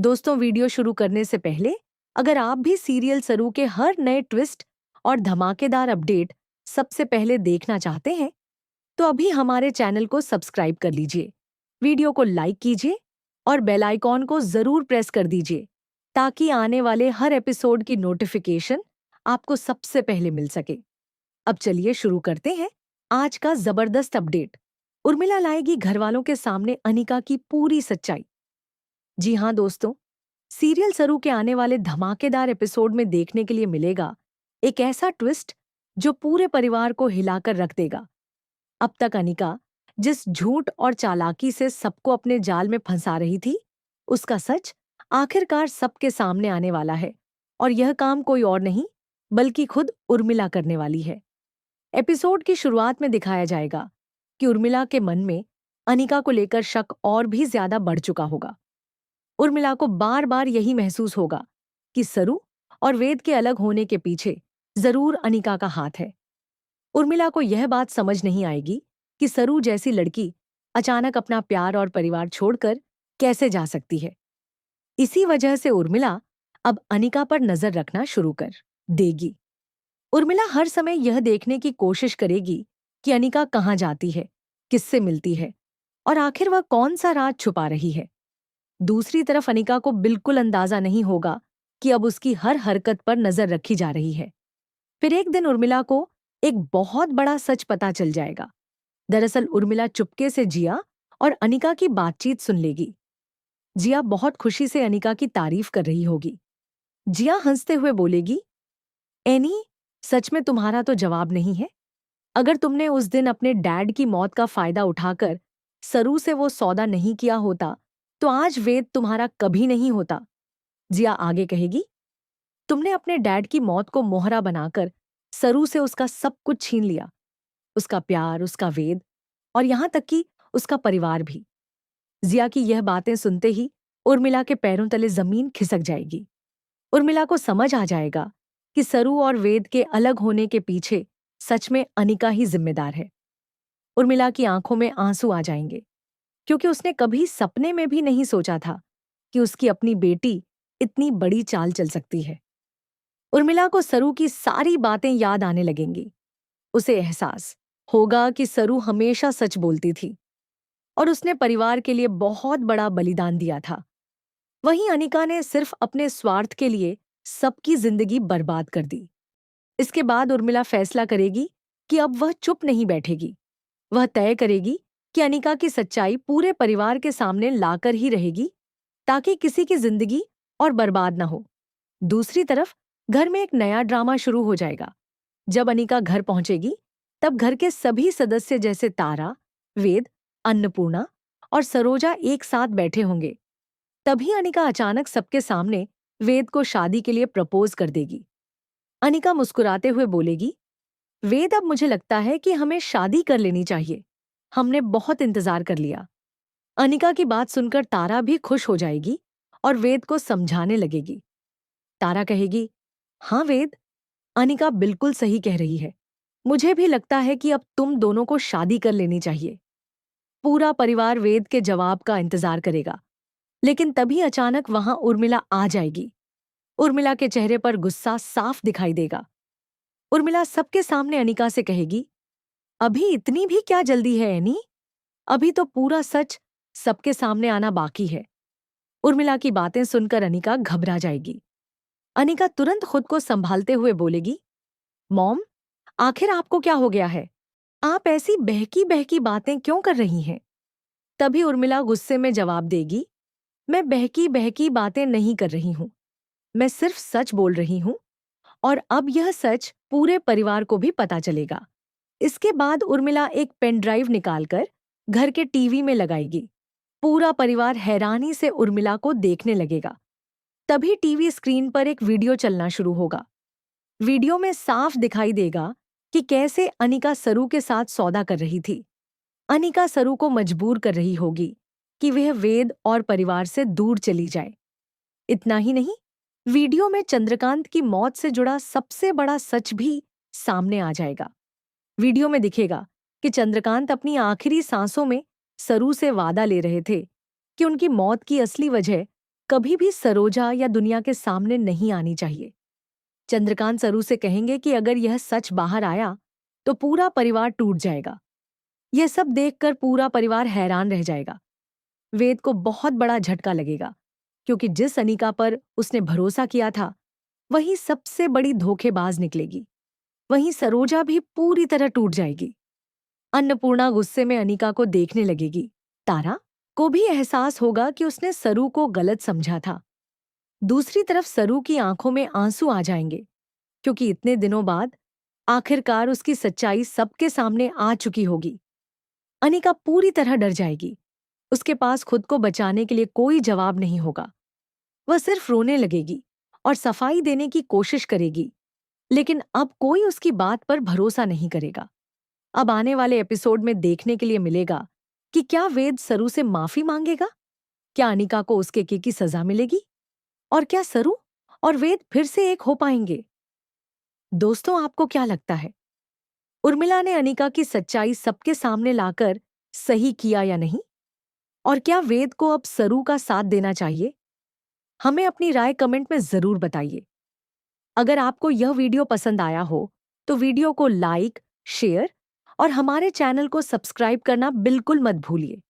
दोस्तों, वीडियो शुरू करने से पहले अगर आप भी सीरियल सरू के हर नए ट्विस्ट और धमाकेदार अपडेट सबसे पहले देखना चाहते हैं, तो अभी हमारे चैनल को सब्सक्राइब कर लीजिए, वीडियो को लाइक कीजिए और बेल आइकॉन को जरूर प्रेस कर दीजिए ताकि आने वाले हर एपिसोड की नोटिफिकेशन आपको सबसे पहले मिल सके। अब चलिए शुरू करते हैं आज का जबरदस्त अपडेट। उर्मिला लाएगी घरवालों के सामने अनिका की पूरी सच्चाई। जी हाँ दोस्तों, सीरियल सरू के आने वाले धमाकेदार एपिसोड में देखने के लिए मिलेगा एक ऐसा ट्विस्ट जो पूरे परिवार को हिलाकर रख देगा। अब तक अनिका जिस झूठ और चालाकी से सबको अपने जाल में फंसा रही थी, उसका सच आखिरकार सबके सामने आने वाला है और यह काम कोई और नहीं बल्कि खुद उर्मिला करने वाली है। एपिसोड की शुरुआत में दिखाया जाएगा कि उर्मिला के मन में अनिका को लेकर शक और भी ज्यादा बढ़ चुका होगा। उर्मिला को बार बार यही महसूस होगा कि सरू और वेद के अलग होने के पीछे जरूर अनिका का हाथ है। उर्मिला को यह बात समझ नहीं आएगी कि सरू जैसी लड़की अचानक अपना प्यार और परिवार छोड़कर कैसे जा सकती है। इसी वजह से उर्मिला अब अनिका पर नजर रखना शुरू कर देगी। उर्मिला हर समय यह देखने की कोशिश करेगी कि अनिका कहाँ जाती है, किससे मिलती है और आखिर वह कौन सा राज छुपा रही है। दूसरी तरफ अनिका को बिल्कुल अंदाजा नहीं होगा कि अब उसकी हर हरकत पर नजर रखी जा रही है। फिर एक दिन उर्मिला को एक बहुत बड़ा सच पता चल जाएगा। दरअसल उर्मिला चुपके से जिया और अनिका की बातचीत सुन लेगी। जिया बहुत खुशी से अनिका की तारीफ कर रही होगी। जिया हंसते हुए बोलेगी, एनी, सच में तुम्हारा तो जवाब नहीं है। अगर तुमने उस दिन अपने डैड की मौत का फायदा उठाकर सरू से वो सौदा नहीं किया होता तो आज वेद तुम्हारा कभी नहीं होता। जिया आगे कहेगी, तुमने अपने डैड की मौत को मोहरा बनाकर सरू से उसका सब कुछ छीन लिया, उसका प्यार, उसका वेद और यहां तक कि उसका परिवार भी। जिया की यह बातें सुनते ही उर्मिला के पैरों तले जमीन खिसक जाएगी। उर्मिला को समझ आ जाएगा कि सरू और वेद के अलग होने के पीछे सच में अनिका ही जिम्मेदार है। उर्मिला की आंखों में आंसू आ जाएंगे क्योंकि उसने कभी सपने में भी नहीं सोचा था कि उसकी अपनी बेटी इतनी बड़ी चाल चल सकती है। उर्मिला को सरू की सारी बातें याद आने लगेंगी। उसे एहसास होगा कि सरू हमेशा सच बोलती थी और उसने परिवार के लिए बहुत बड़ा बलिदान दिया था। वहीं अनिका ने सिर्फ अपने स्वार्थ के लिए सबकी जिंदगी बर्बाद कर दी। इसके बाद उर्मिला फैसला करेगी कि अब वह चुप नहीं बैठेगी। वह तय करेगी कि अनिका की सच्चाई पूरे परिवार के सामने लाकर ही रहेगी ताकि किसी की जिंदगी और बर्बाद न हो। दूसरी तरफ घर में एक नया ड्रामा शुरू हो जाएगा। जब अनिका घर पहुंचेगी तब घर के सभी सदस्य जैसे तारा, वेद, अन्नपूर्णा और सरोजा एक साथ बैठे होंगे। तभी अनिका अचानक सबके सामने वेद को शादी के लिए प्रपोज कर देगी। अनिका मुस्कुराते हुए बोलेगी, वेद, अब मुझे लगता है कि हमें शादी कर लेनी चाहिए। हमने बहुत इंतजार कर लिया। अनिका की बात सुनकर तारा भी खुश हो जाएगी और वेद को समझाने लगेगी। तारा कहेगी, हाँ वेद, अनिका बिल्कुल सही कह रही है। मुझे भी लगता है कि अब तुम दोनों को शादी कर लेनी चाहिए। पूरा परिवार वेद के जवाब का इंतजार करेगा, लेकिन तभी अचानक वहां उर्मिला आ जाएगी। उर्मिला के चेहरे पर गुस्सा साफ दिखाई देगा। उर्मिला सबके सामने अनिका से कहेगी, अभी इतनी भी क्या जल्दी है एनी? अभी तो पूरा सच सबके सामने आना बाकी है। उर्मिला की बातें सुनकर अनिका घबरा जाएगी। अनिका तुरंत खुद को संभालते हुए बोलेगी, मॉम, आखिर आपको क्या हो गया है? आप ऐसी बहकी बहकी बातें क्यों कर रही हैं? तभी उर्मिला गुस्से में जवाब देगी, मैं बहकी बहकी बातें नहीं कर रही हूं। मैं सिर्फ सच बोल रही हूं और अब यह सच पूरे परिवार को भी पता चलेगा। इसके बाद उर्मिला एक पेन ड्राइव निकालकर घर के टीवी में लगाएगी। पूरा परिवार हैरानी से उर्मिला को देखने लगेगा। तभी टीवी स्क्रीन पर एक वीडियो चलना शुरू होगा। वीडियो में साफ दिखाई देगा कि कैसे अनिका सरू के साथ सौदा कर रही थी। अनिका सरू को मजबूर कर रही होगी कि वह वेद और परिवार से दूर चली जाए। इतना ही नहीं, वीडियो में चंद्रकांत की मौत से जुड़ा सबसे बड़ा सच भी सामने आ जाएगा। वीडियो में दिखेगा कि चंद्रकांत अपनी आखिरी सांसों में सरू से वादा ले रहे थे कि उनकी मौत की असली वजह कभी भी सरोजा या दुनिया के सामने नहीं आनी चाहिए। चंद्रकांत सरू से कहेंगे कि अगर यह सच बाहर आया तो पूरा परिवार टूट जाएगा। यह सब देखकर पूरा परिवार हैरान रह जाएगा। वेद को बहुत बड़ा झटका लगेगा, क्योंकि जिस अनिका पर उसने भरोसा किया था वही सबसे बड़ी धोखेबाज निकलेगी। वहीं सरोजा भी पूरी तरह टूट जाएगी। अन्नपूर्णा गुस्से में अनिका को देखने लगेगी। तारा को भी एहसास होगा कि उसने सरू को गलत समझा था। दूसरी तरफ सरू की आंखों में आंसू आ जाएंगे, क्योंकि इतने दिनों बाद आखिरकार उसकी सच्चाई सबके सामने आ चुकी होगी। अनिका पूरी तरह डर जाएगी। उसके पास खुद को बचाने के लिए कोई जवाब नहीं होगा। वह सिर्फ रोने लगेगी और सफाई देने की कोशिश करेगी, लेकिन अब कोई उसकी बात पर भरोसा नहीं करेगा। अब आने वाले एपिसोड में देखने के लिए मिलेगा कि क्या वेद सरू से माफी मांगेगा, क्या अनिका को उसके की सजा मिलेगी, और क्या सरू और वेद फिर से एक हो पाएंगे। दोस्तों, आपको क्या लगता है? उर्मिला ने अनिका की सच्चाई सबके सामने लाकर सही किया या नहीं? और क्या वेद को अब सरू का साथ देना चाहिए? हमें अपनी राय कमेंट में जरूर बताइए। अगर आपको यह वीडियो पसंद आया हो तो वीडियो को लाइक, शेयर और हमारे चैनल को सब्सक्राइब करना बिल्कुल मत भूलिए।